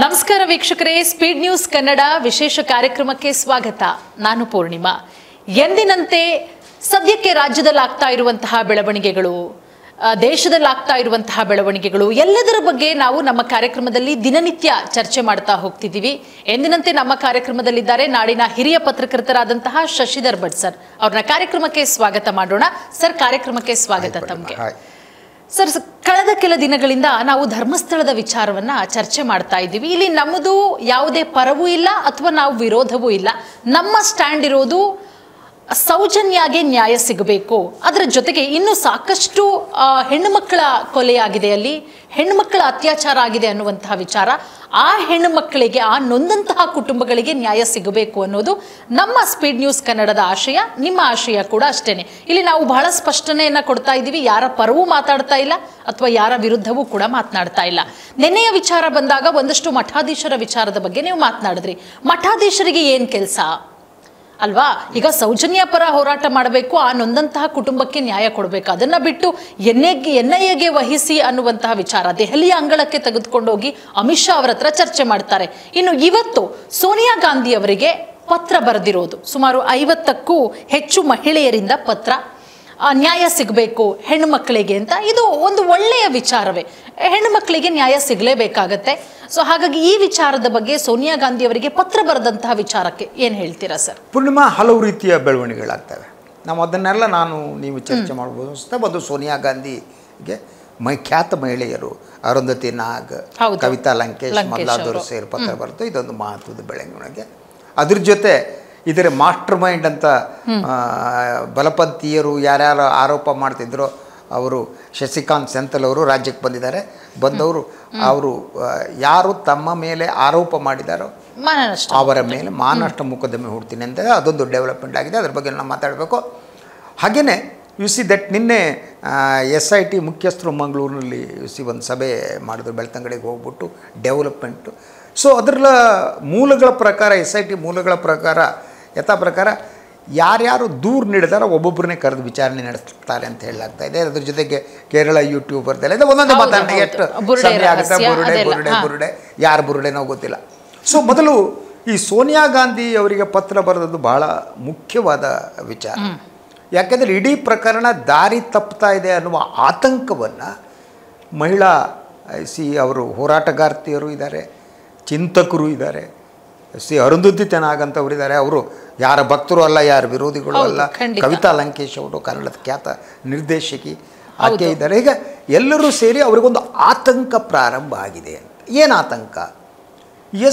ನಮಸ್ಕಾರ ವೀಕ್ಷಕರೇ, speed news Kannada ವಿಶೇಷ ಕಾರ್ಯಕ್ರಮಕ್ಕೆ ಸ್ವಾಗತ. ನಾನು ಪೂರ್ಣಿಮಾ. ಎಂದಿನಂತೆ ಸದ್ಯಕ್ಕೆ ರಾಜ್ಯದಲ್ಲಿ ಆಗ್ತಾ ಇರುವಂತಹ ಬೆಳವಣಿಗೆಗಳು, ದೇಶದಲ್ಲಿ ಆಗ್ತಾ ಇರುವಂತಹ ಬೆಳವಣಿಗೆಗಳು ಎಲ್ಲದರ ಬಗ್ಗೆ ನಾವು ನಮ್ಮ ಕಾರ್ಯಕ್ರಮದಲ್ಲಿ ದಿನನಿತ್ಯ ಚರ್ಚೆ ಮಾಡ್ತಾ ಹೋಗ್ತಿದ್ದೀವಿ. ಎಂದಿನಂತೆ ನಮ್ಮ ಕಾರ್ಯಕ್ರಮದಲ್ಲಿದ್ದಾರೆ ನಾಡಿನ ಹಿರಿಯ ಪತ್ರಕರ್ತರಾದಂತಹ ಶಶಿಧರ್ ಭಟ್ ಸರ್. ಅವ್ರನ್ನ ಕಾರ್ಯಕ್ರಮಕ್ಕೆ ಸ್ವಾಗತ ಮಾಡೋಣ. ಸರ್, ಕಾರ್ಯಕ್ರಮಕ್ಕೆ ಸ್ವಾಗತ ತಮಗೆ. ಸರ್, ಕಳೆದ ಕೆಲ ದಿನಗಳಿಂದ ನಾವು ಧರ್ಮಸ್ಥಳದ ವಿಚಾರವನ್ನ ಚರ್ಚೆ ಮಾಡ್ತಾ ಇದ್ದೀವಿ. ಇಲ್ಲಿ ನಮ್ಮದು ಯಾವುದೇ ಪರವೂ ಇಲ್ಲ ಅಥವಾ ನಾವು ವಿರೋಧವೂ ಇಲ್ಲ. ನಮ್ಮ ಸ್ಟ್ಯಾಂಡ್ ಇರೋದು ಸೌಜನ್ಯಾಗೆ ನ್ಯಾಯ ಸಿಗಬೇಕು. ಅದರ ಜೊತೆಗೆ ಇನ್ನು ಸಾಕಷ್ಟು ಹೆಣ್ಣು ಮಕ್ಕಳ ಕೊಲೆಯಾಗಿದೆ, ಅಲ್ಲಿ ಹೆಣ್ಣು ಮಕ್ಕಳ ಅತ್ಯಾಚಾರ ಆಗಿದೆ ಅನ್ನುವಂತಹ ವಿಚಾರ. ಆ ಹೆಣ್ಣು ಮಕ್ಕಳಿಗೆ, ಆ ನೊಂದಂತಹ ಕುಟುಂಬಗಳಿಗೆ ನ್ಯಾಯ ಸಿಗಬೇಕು ಅನ್ನೋದು ನಮ್ಮ ಸ್ಪೀಡ್ ನ್ಯೂಸ್ ಕನ್ನಡದ ಆಶಯ. ನಿಮ್ಮ ಆಶಯ ಕೂಡ ಅಷ್ಟೇನೆ. ಇಲ್ಲಿ ನಾವು ಬಹಳ ಸ್ಪಷ್ಟನೆಯನ್ನ ಕೊಡ್ತಾ ಇದ್ದೀವಿ. ಯಾರ ಪರವೂ ಮಾತಾಡ್ತಾ ಇಲ್ಲ ಅಥವಾ ಯಾರ ವಿರುದ್ಧವೂ ಕೂಡ ಮಾತನಾಡ್ತಾ ಇಲ್ಲ. ನೆನ್ನೆಯ ವಿಚಾರ ಬಂದಾಗ ಒಂದಷ್ಟು ಮಠಾಧೀಶರ ವಿಚಾರದ ಬಗ್ಗೆ ನೀವು ಮಾತನಾಡಿದ್ರಿ. ಮಠಾಧೀಶರಿಗೆ ಏನ್ ಕೆಲಸ ಅಲ್ವಾ? ಈಗ ಸೌಜನ್ಯ ಪರ ಹೋರಾಟ ಮಾಡಬೇಕು, ಆ ನೊಂದಂತಹ ಕುಟುಂಬಕ್ಕೆ ನ್ಯಾಯ ಕೊಡಬೇಕು. ಅದನ್ನ ಬಿಟ್ಟು ಎನ್ಐಎಗೆ ವಹಿಸಿ ಅನ್ನುವಂತಹ ವಿಚಾರ ದೆಹಲಿಯ ಅಂಗಳಕ್ಕೆ ತೆಗೆದುಕೊಂಡೋಗಿ ಅಮಿತ್ ಶಾ ಅವರ ಹತ್ರ ಚರ್ಚೆ ಮಾಡ್ತಾರೆ. ಇನ್ನು ಇವತ್ತು ಸೋನಿಯಾ ಗಾಂಧಿ ಅವರಿಗೆ ಪತ್ರ ಬರೆದಿರೋದು, ಸುಮಾರು 50ಕ್ಕೂ ಹೆಚ್ಚು ಮಹಿಳೆಯರಿಂದ ಪತ್ರ, ನ್ಯಾಯ ಸಿಗಬೇಕು ಹೆಣ್ಣು ಮಕ್ಕಳಿಗೆ ಅಂತ. ಇದು ಒಂದು ಒಳ್ಳೆಯ ವಿಚಾರವೇ. ಹೆಣ್ಣು ಮಕ್ಕಳಿಗೆ ನ್ಯಾಯ ಸಿಗಲೇಬೇಕಾಗತ್ತೆ. ಸೊ ಹಾಗಾಗಿ ಈ ವಿಚಾರದ ಬಗ್ಗೆ ಸೋನಿಯಾ ಗಾಂಧಿ ಅವರಿಗೆ ಪತ್ರ ಬರೆದಂತಹ ವಿಚಾರಕ್ಕೆ ಏನು ಹೇಳ್ತೀರಾ ಸರ್? ಪೂರ್ಣಿಮಾ, ಹಲವು ರೀತಿಯ ಬೆಳವಣಿಗೆಗಳಾಗ್ತವೆ. ನಾವು ಅದನ್ನೆಲ್ಲ ನೀವು ಚರ್ಚೆ ಮಾಡ್ಬೋದು ಅನಿಸುತ್ತೆ. ಒಂದು ಸೋನಿಯಾ ಗಾಂಧಿಗೆ ಖ್ಯಾತ ಮಹಿಳೆಯರು ಅರುಂಧತಿ ನಾಗ್, ಕವಿತಾ ಲಂಕೇಶ್ ಮೊದಲಾದವರು ಸೇರಿ ಪತ್ರ ಬರೆದು ಇದೊಂದು ಮಹತ್ವದ ಬೆಳವಣಿಗೆ. ಅದ್ರ ಜೊತೆ ಇದರ ಮಾಸ್ಟರ್ ಮೈಂಡ್ ಅಂತ ಬಲಪಂಥೀಯರು ಯಾರ್ಯಾರು ಆರೋಪ ಮಾಡ್ತಿದ್ರು ಅವರು ಶಶಿಕಾಂತ್ ಸೆಂಥಲ್ ಅವರು ರಾಜ್ಯಕ್ಕೆ ಬಂದಿದ್ದಾರೆ. ಬಂದವರು ಅವರು ಯಾರು ತಮ್ಮ ಮೇಲೆ ಆರೋಪ ಮಾಡಿದಾರೋ ಅವರ ಮೇಲೆ ಮಾನನಷ್ಟ ಮೊಕದ್ದಮೆ ಹೂಡ್ತೀನಿ ಅಂತ ಅದೊಂದು ಡೆವಲಪ್ಮೆಂಟ್ ಆಗಿದೆ. ಅದ್ರ ಬಗ್ಗೆ ನಾವು ಮಾತಾಡಬೇಕು. ಹಾಗೆಯೇ ದಟ್ ನಿನ್ನೆ SIT ಮುಖ್ಯಸ್ಥರು ಮಂಗಳೂರಿನಲ್ಲಿ ಒಂದು ಸಭೆ ಮಾಡಿದ್ರು. ಬೆಳ್ತಂಗಡಿಗೆ ಹೋಗ್ಬಿಟ್ಟು ಡೆವಲಪ್ಮೆಂಟು. ಸೊ ಅದರ ಮೂಲಗಳ ಪ್ರಕಾರ, SIT ಮೂಲಗಳ ಪ್ರಕಾರ, ಯಥಾ ಪ್ರಕಾರ ಯಾರ್ಯಾರು ದೂರು ನೀಡಿದಾರೋ ಒಬ್ಬೊಬ್ಬರನ್ನೇ ಕರೆದು ವಿಚಾರಣೆ ನಡೆಸ್ತಾರೆ ಅಂತ ಹೇಳಲಾಗ್ತಾ ಇದೆ. ಅದ್ರ ಜೊತೆಗೆ ಕೇರಳ ಯೂಟ್ಯೂಬರ್ದೆಲ್ಲ ಒಂದೊಂದೇ ಮಾತಾಡೋಣ. ಎಷ್ಟು ಸಮಯ ಆಗುತ್ತೆ, ಬುರುಡೆ ಯಾರು ಬುರುಡೆನೋ ಗೊತ್ತಿಲ್ಲ. ಸೊ ಮೊದಲು ಈ ಸೋನಿಯಾ ಗಾಂಧಿ ಅವರಿಗೆ ಪತ್ರ ಬರೆದದ್ದು ಬಹಳ ಮುಖ್ಯವಾದ ವಿಚಾರ. ಯಾಕೆಂದರೆ ಇಡೀ ಪ್ರಕರಣ ದಾರಿ ತಪ್ಪುತ್ತಾ ಇದೆ ಅನ್ನುವ ಆತಂಕವನ್ನು ಮಹಿಳಾ ಅವರು ಹೋರಾಟಗಾರ್ತಿಯರು ಇದ್ದಾರೆ, ಚಿಂತಕರು ಇದ್ದಾರೆ, ಅರುಂಧತಿ ನಾಗ್ ಅಂತವ್ರು ಇದ್ದಾರೆ. ಅವರು ಯಾರ ಭಕ್ತರು ಅಲ್ಲ, ಯಾರ ವಿರೋಧಿಗಳು ಅಲ್ಲ. ಕವಿತಾ ಲಂಕೇಶ್ ಅವರು ಕನ್ನಡದ ಖ್ಯಾತ ನಿರ್ದೇಶಕಿ, ಆಕೆ ಇದ್ದಾರೆ. ಈಗ ಎಲ್ಲರೂ ಸೇರಿ ಅವರಿಗೊಂದು ಆತಂಕ ಪ್ರಾರಂಭ ಆಗಿದೆ. ಏನು ಆತಂಕ?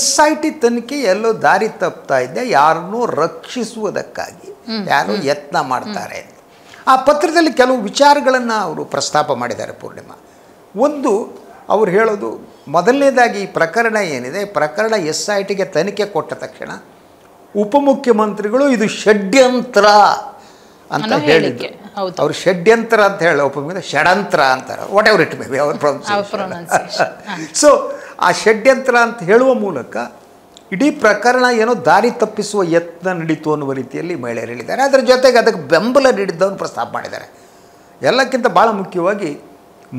SIT ತನಿಖೆ ಎಲ್ಲೋ ದಾರಿ ತಪ್ತಾ ಇದೆ, ಯಾರನ್ನೂ ರಕ್ಷಿಸುವುದಕ್ಕಾಗಿ ಯಾರು ಯತ್ನ ಮಾಡ್ತಾರೆ ಅಂತ. ಆ ಪತ್ರದಲ್ಲಿ ಕೆಲವು ವಿಚಾರಗಳನ್ನು ಅವರು ಪ್ರಸ್ತಾಪ ಮಾಡಿದ್ದಾರೆ ಪೂರ್ಣಿಮಾ. ಒಂದು, ಅವ್ರು ಹೇಳೋದು ಮೊದಲನೇದಾಗಿ ಈ ಪ್ರಕರಣ ಏನಿದೆ, ಪ್ರಕರಣ SITಗೆ ತನಿಖೆ ಕೊಟ್ಟ ತಕ್ಷಣ ಉಪಮುಖ್ಯಮಂತ್ರಿಗಳು ಇದು ಷಡ್ಯಂತ್ರ ಅಂತ ಹೇಳಿದ್ರು. ಅವರು ಷಡ್ಯಂತ್ರ ಅಂತ ಹೇಳಿ ಉಪಮುಖ್ಯಮಂತ್ರಿ ಷಡಂತ್ರ ಅಂತಾರೆ, what ever it may be ಅವ್ರ ಪ್ರೊನೌನ್ಸಿಯೇಷನ್. ಸೊ ಆ ಷಡ್ಯಂತ್ರ ಅಂತ ಹೇಳುವ ಮೂಲಕ ಇಡೀ ಪ್ರಕರಣ ಏನೋ ದಾರಿ ತಪ್ಪಿಸುವ ಯತ್ನ ನಡೀತು ಅನ್ನುವ ರೀತಿಯಲ್ಲಿ ಮಹಿಳೆಯರು ಹೇಳಿದ್ದಾರೆ. ಅದರ ಜೊತೆಗೆ ಅದಕ್ಕೆ ಬೆಂಬಲ ನೀಡಿದ್ದವನ್ನು ಪ್ರಸ್ತಾಪ ಮಾಡಿದ್ದಾರೆ. ಎಲ್ಲಕ್ಕಿಂತ ಭಾಳ ಮುಖ್ಯವಾಗಿ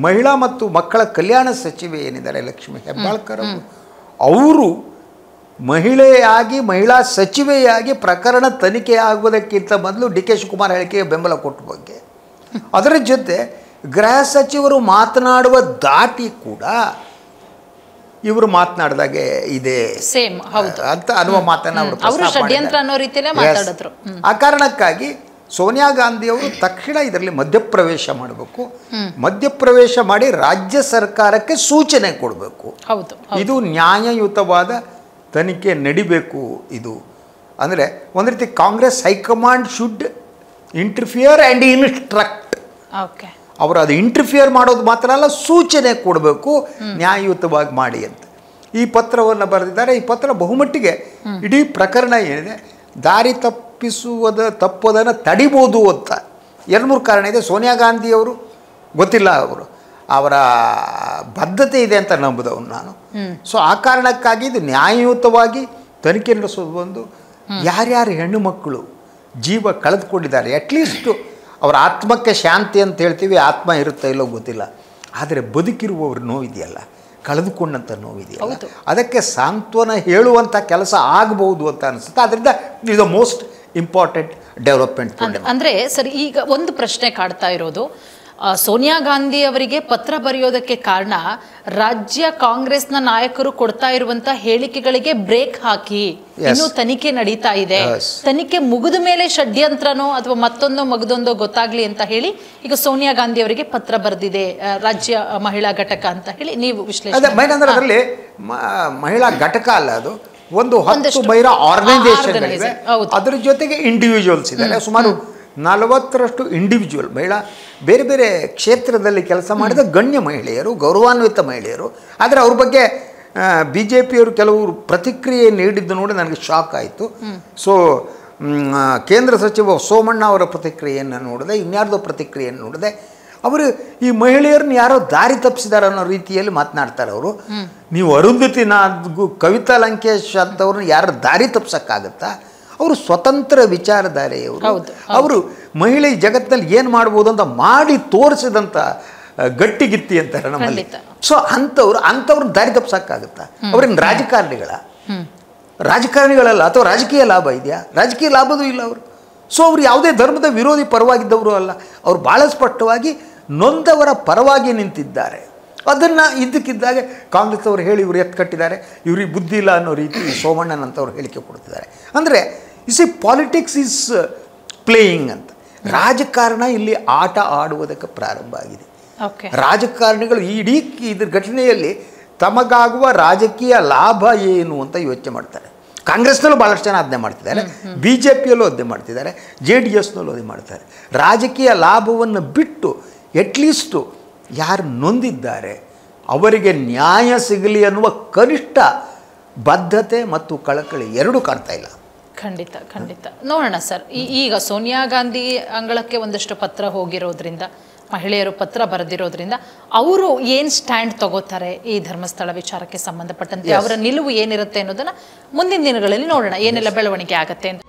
ಮಹಿಳಾ ಮತ್ತು ಮಕ್ಕಳ ಕಲ್ಯಾಣ ಸಚಿವೆ ಏನಿದ್ದಾರೆ ಲಕ್ಷ್ಮೀ ಹೆಬ್ಬಾಳ್ಕರ್ ಅವರು ಮಹಿಳೆಯಾಗಿ, ಮಹಿಳಾ ಸಚಿವೆಯಾಗಿ ಪ್ರಕರಣ ತನಿಖೆ ಆಗುವುದಕ್ಕಿಂತ ಮೊದಲು DK ಶಿವಕುಮಾರ್ ಹೇಳಿಕೆಗೆ ಬೆಂಬಲ ಕೊಟ್ಟ ಬಗ್ಗೆ, ಅದರ ಜೊತೆ ಗೃಹ ಸಚಿವರು ಮಾತನಾಡುವ ದಾಟಿ ಕೂಡ ಇವರು ಮಾತನಾಡಿದಾಗೆ ಇದೆ ಅಂತ ಅನ್ನುವ ಮಾತನ್ನು ಅವರು. ಆ ಕಾರಣಕ್ಕಾಗಿ ಸೋನಿಯಾ ಗಾಂಧಿ ಅವರು ತಕ್ಷಣ ಇದರಲ್ಲಿ ಮಧ್ಯಪ್ರವೇಶ ಮಾಡಬೇಕು. ಮಧ್ಯಪ್ರವೇಶ ಮಾಡಿ ರಾಜ್ಯ ಸರ್ಕಾರಕ್ಕೆ ಸೂಚನೆ ಕೊಡಬೇಕು. ಇದು ನ್ಯಾಯಯುತವಾದ ತನಿಖೆ ನಡಿಬೇಕು. ಇದು ಅಂದರೆ ಒಂದು ರೀತಿ Congress high command should interfere and instruct. ಅವರು ಅದು ಇಂಟರ್ಫಿಯರ್ ಮಾಡೋದು ಮಾತ್ರ ಅಲ್ಲ, ಸೂಚನೆ ಕೊಡಬೇಕು ನ್ಯಾಯಯುತವಾಗಿ ಮಾಡಿ ಅಂತ ಈ ಪತ್ರವನ್ನು ಬರೆದಿದ್ದಾರೆ. ಈ ಪತ್ರ ಬಹುಮಟ್ಟಿಗೆ ಇಡೀ ಪ್ರಕರಣ ಏನಿದೆ ದಾರಿ ತಪ್ಪೋದನ್ನು ತಡಿಬೋದು ಅಂತ 2-3 ಕಾರಣ ಇದೆ. ಸೋನಿಯಾ ಗಾಂಧಿಯವರು ಗೊತ್ತಿಲ್ಲ, ಅವರ ಬದ್ಧತೆ ಇದೆ ಅಂತ ನಂಬುದವನು ನಾನು. ಸೊ ಆ ಕಾರಣಕ್ಕಾಗಿ ಇದು ನ್ಯಾಯಯುತವಾಗಿ ತನಿಖೆ ನಡೆಸೋದು. ಒಂದು, ಯಾರ್ಯಾರು ಹೆಣ್ಣು ಮಕ್ಕಳು ಜೀವ ಕಳೆದುಕೊಂಡಿದ್ದಾರೆ, ಅಟ್ಲೀಸ್ಟು ಅವರ ಆತ್ಮಕ್ಕೆ ಶಾಂತಿ ಅಂತ ಹೇಳ್ತೀವಿ, ಆತ್ಮ ಇರುತ್ತೋ ಇಲ್ಲೋ ಗೊತ್ತಿಲ್ಲ, ಆದರೆ ಬದುಕಿರುವವ್ರ ನೋವಿದೆಯಲ್ಲ, ಕಳೆದುಕೊಂಡಂಥ ನೋವಿದೆಯಲ್ಲ, ಅದಕ್ಕೆ ಸಾಂತ್ವನ ಹೇಳುವಂಥ ಕೆಲಸ ಆಗಬಹುದು ಅಂತ ಅನಿಸುತ್ತೆ. ಅದರಿಂದ ಇದು ದ ಮೋಸ್ಟ್ ಇಂಪಾರ್ಟೆಂಟ್ ಡೆವಲಪ್ಮೆಂಟ್. ಅಂದರೆ ಸರ್, ಈಗ ಒಂದು ಪ್ರಶ್ನೆ ಕಾಡ್ತಾ ಇರೋದು, ಸೋನಿಯಾ ಗಾಂಧಿ ಅವರಿಗೆ ಪತ್ರ ಬರೆಯೋದಕ್ಕೆ ಕಾರಣ ರಾಜ್ಯ ಕಾಂಗ್ರೆಸ್ನ ನಾಯಕರು ಕೊಡ್ತಾ ಇರುವಂತ ಹೇಳಿಕೆಗಳಿಗೆ ಬ್ರೇಕ್ ಹಾಕಿ ಇನ್ನು ತನಿಖೆ ನಡೀತಾ ಇದೆ, ತನಿಖೆ ಮುಗಿದ ಮೇಲೆ ಷಡ್ಯಂತ್ರನೋ ಅಥವಾ ಮತ್ತೊಂದೋ ಮಗದೊಂದೋ ಗೊತ್ತಾಗ್ಲಿ ಅಂತ ಹೇಳಿ ಈಗ ಸೋನಿಯಾ ಗಾಂಧಿ ಅವರಿಗೆ ಪತ್ರ ಬರೆದಿದೆ ರಾಜ್ಯ ಮಹಿಳಾ ಘಟಕ ಅಂತ ಹೇಳಿ ನೀವು ವಿಶ್ಲೇಷಣೆ. ಅದರಲ್ಲಿ ಮಹಿಳಾ ಘಟಕ ಅಲ್ಲ, ಅದು ಒಂದು 10 ಮಹಿಳಾ ಆರ್ಗನೈಸೇಷನ್, ಅದ್ರ ಜೊತೆಗೆ ಇಂಡಿವಿಜುವಲ್ಸ್ ಇದ್ದಾರೆ. ಸುಮಾರು 40ರಷ್ಟು ಇಂಡಿವಿಜುವಲ್ ಮಹಿಳಾ ಬೇರೆ ಬೇರೆ ಕ್ಷೇತ್ರದಲ್ಲಿ ಕೆಲಸ ಮಾಡಿದ ಗಣ್ಯ ಮಹಿಳೆಯರು, ಗೌರವಾನ್ವಿತ ಮಹಿಳೆಯರು. ಆದರೆ ಅವ್ರ ಬಗ್ಗೆ BJPಯವರು ಕೆಲವರು ಪ್ರತಿಕ್ರಿಯೆ ನೀಡಿದ್ದು ನೋಡಿ ನನಗೆ ಶಾಕ್ ಆಯಿತು. ಸೊ ಕೇಂದ್ರ ಸಚಿವ ಸೋಮಣ್ಣ ಅವರ ಪ್ರತಿಕ್ರಿಯೆಯನ್ನು ನೋಡಿದೆ, ಇನ್ಯಾರ್ದೋ ಪ್ರತಿಕ್ರಿಯೆಯನ್ನು ನೋಡಿದೆ. ಅವರು ಈ ಮಹಿಳೆಯರನ್ನ ಯಾರೋ ದಾರಿ ತಪ್ಪಿಸಿದ್ದಾರೆ ಅನ್ನೋ ರೀತಿಯಲ್ಲಿ ಮಾತನಾಡ್ತಾರೆ. ಅವರು ನೀವು ಅರುಂಧತಿ ನಾಥ್ಗೂ ಕವಿತಾ ಲಂಕೇಶ್ ಅಂತವ್ರನ್ನ ಯಾರು ದಾರಿ ತಪ್ಪಿಸೋಕ್ಕಾಗತ್ತಾ? ಅವರು ಸ್ವತಂತ್ರ ವಿಚಾರಧಾರೆಯವರು. ಅವರು ಮಹಿಳೆ ಜಗತ್ತಿನಲ್ಲಿ ಏನು ಮಾಡ್ಬೋದು ಅಂತ ಮಾಡಿ ತೋರಿಸಿದಂಥ ಗಟ್ಟಿಗಿತ್ತಿ ಅಂತಾರೆ ನಮ್ಮಲ್ಲಿ. ಸೊ ಅಂಥವ್ರನ್ನ ದಾರಿ ತಪ್ಪಿಸೋಕ್ಕಾಗುತ್ತಾ? ಅವ್ರೇನು ರಾಜಕಾರಣಿಗಳಲ್ಲ, ಅಥವಾ ರಾಜಕೀಯ ಲಾಭ ಇದೆಯಾ? ರಾಜಕೀಯ ಲಾಭದೂ ಇಲ್ಲ ಅವರು. ಸೊ ಅವರು ಯಾವುದೇ ಧರ್ಮದ ವಿರೋಧಿ ಪರವಾಗಿದ್ದವರು ಅಲ್ಲ, ಅವರು ಭಾಳ ಸ್ಪಷ್ಟವಾಗಿ ನೊಂದವರ ಪರವಾಗಿ ನಿಂತಿದ್ದಾರೆ. ಅದನ್ನು ಇದ್ದಕ್ಕಿದ್ದಾಗೆ ಕಾಂಗ್ರೆಸ್ ಅವರು ಹೇಳಿ ಇವರು ಎತ್ಕಟ್ಟಿದ್ದಾರೆ, ಇವ್ರಿಗೆ ಬುದ್ಧಿ ಇಲ್ಲ ಅನ್ನೋ ರೀತಿ ಸೋಮಣ್ಣನಂತವ್ರು ಹೇಳಿಕೆ ಕೊಡ್ತಿದ್ದಾರೆ. ಅಂದರೆ ಪಾಲಿಟಿಕ್ಸ್ ಈಸ್ ಪ್ಲೇಯಿಂಗ್ ಅಂತ. ರಾಜಕಾರಣ ಇಲ್ಲಿ ಆಟ ಆಡುವುದಕ್ಕೆ ಪ್ರಾರಂಭ ಆಗಿದೆ. ರಾಜಕಾರಣಿಗಳು ಇಡೀ ಇದ್ರ ಘಟನೆಯಲ್ಲಿ ತಮಗಾಗುವ ರಾಜಕೀಯ ಲಾಭ ಏನು ಅಂತ ಯೋಚನೆ ಮಾಡ್ತಾರೆ. ಕಾಂಗ್ರೆಸ್ನಲ್ಲೂ ಭಾಳಷ್ಟು ಜನ ಅದನ್ನೇ ಮಾಡ್ತಿದ್ದಾರೆ, BJPಯಲ್ಲೂ ಅದನ್ನೇ ಮಾಡ್ತಿದ್ದಾರೆ, JDSನಲ್ಲೂ ಅದೇ ಮಾಡ್ತಾರೆ. ರಾಜಕೀಯ ಲಾಭವನ್ನು ಬಿಟ್ಟು ಅಟ್ಲೀಸ್ಟು ಯಾರು ನೊಂದಿದ್ದಾರೆ ಅವರಿಗೆ ನ್ಯಾಯ ಸಿಗಲಿ ಅನ್ನುವ ಕನಿಷ್ಠ ಬದ್ಧತೆ ಮತ್ತು ಕಳಕಳಿ ಎರಡೂ ಕಾಣ್ತಾ ಇಲ್ಲ. ಖಂಡಿತ ನೋಡೋಣ ಸರ್. ಈಗ ಸೋನಿಯಾ ಗಾಂಧಿ ಅಂಗಳಕ್ಕೆ ಒಂದಷ್ಟು ಪತ್ರ ಹೋಗಿರೋದ್ರಿಂದ, ಮಹಿಳೆಯರು ಪತ್ರ ಬರೆದಿರೋದ್ರಿಂದ ಅವರು ಏನು ಸ್ಟ್ಯಾಂಡ್ ತಗೋತಾರೆ ಈ ಧರ್ಮಸ್ಥಳ ವಿಚಾರಕ್ಕೆ ಸಂಬಂಧಪಟ್ಟಂತೆ, ಅವರ ನಿಲುವು ಏನಿರುತ್ತೆ ಅನ್ನೋದನ್ನ ಮುಂದಿನ ದಿನಗಳಲ್ಲಿ ನೋಡೋಣ, ಏನೆಲ್ಲ ಬೆಳವಣಿಗೆ ಆಗತ್ತೆ ಅಂತ.